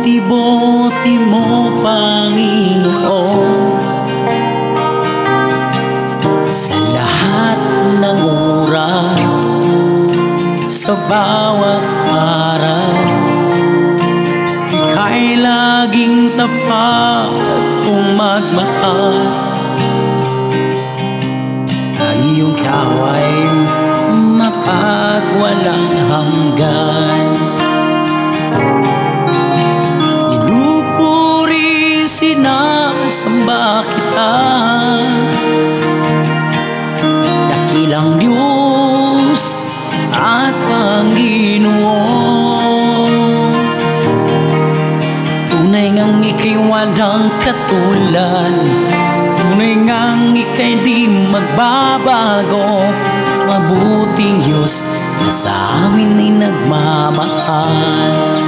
buti-buti mo, Panginoon, sa lahat ng oras, sa bawat araw. Ika'y laging tapat kung magmahal. Ang iyong kaway mapagwalang hanggan. Pinupuri, sinasamba kita, dakilang Diyos at Panginoon. Tunay ngang ika'y walang katulad, tunay ngang ika'y di magbabago. Mabuting Diyos na sa amin ay nagmamahal.